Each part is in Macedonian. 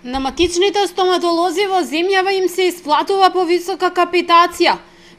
На матичните стоматолози во земјава им се исплатува повисока капитација.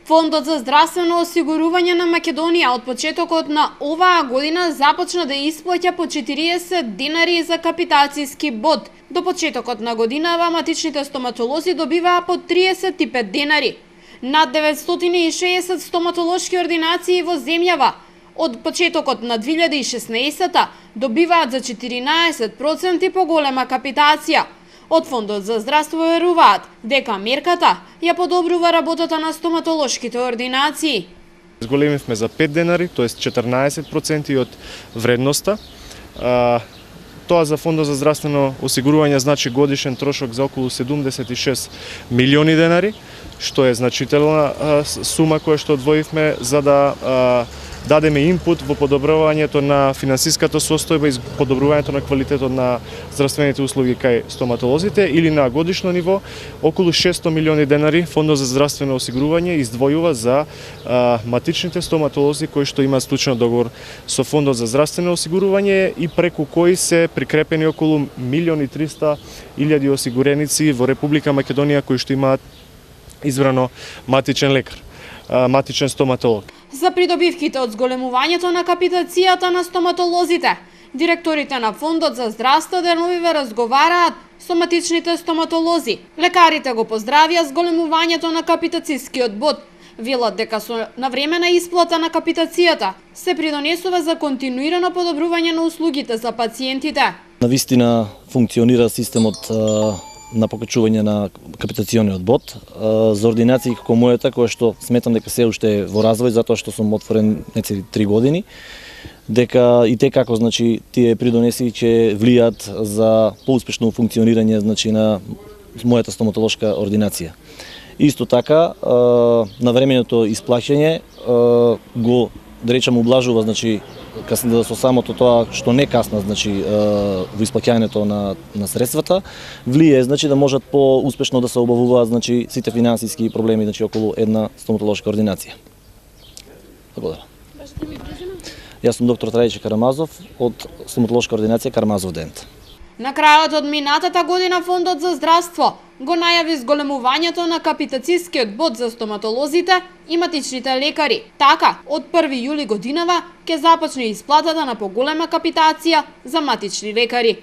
Фондот за здравствено осигурување на Македонија од почетокот на оваа година започна да исплаќа по 40 денари за капитацијски бод. До почетокот на годинава матичните стоматолози добиваа по 35 денари. Над 960 стоматолошки ординации во земјава од почетокот на 2016 добиваат за 14% поголема капитација. Од Фондот за здравство веруваат дека мерката ја подобрува работата на стоматолошките ординации. Зголемивме за 5 денари, т.е. 14% од вредноста. Тоа за Фондот за здравствено осигурување значи годишен трошок за околу 76 милиони денари, што е значителна сума која што одвоивме за да дадеме инпут во подобрувањето на финансиската состојба и подобрувањето на квалитетот на здравствените услуги кај стоматолозите, или на годишно ниво околу 600 милиони денари Фондот за здравствено осигурување издвојува за матичните стоматолози кои што имаат склучен договор со Фондот за здравствено осигурување и преку кои се прикрепени околу 1.300.000 осигуреници во Република Македонија кои што имаат избрано матичен лекар, матичен стоматолог. За придобивките од зголемувањето на капитацијата на стоматолозите, директорите на Фондот за здравство деновиве разговараат со матичните стоматолози. Лекарите го поздравија зголемувањето на капитацијскиот бод. Велат дека со навремена исплата на капитацијата се придонесува за континуирано подобрување на услугите за пациентите. Навистина функционира системот на покачување на капитациониот бод за ординации како мојата, која што сметам дека се уште е во развој, затоа што сум отворен нецели 3 години, дека и те како значи тие придонеси ќе влијат за поуспешно функционирање значи на мојата стоматолошка ординација. Исто така, навременото исплаќање го да речам ублажува значи со самото тоа што не касна значи во исплаќањето на средствата, влие значи да можат поуспешно да се обавуваат значи сите финансиски проблеми значи околу една стоматолошка ординација. Благодарам. Јас сум доктор Трајче Карамазов од стоматолошка ординација Карамазов Дент. На крајот од минатата година Фондот за здравство го најави зголемувањето на капитацијскиот бод за стоматолозите и матичните лекари. Така, од 1 јули годинава ќе започне исплатата на поголема капитација за матични лекари.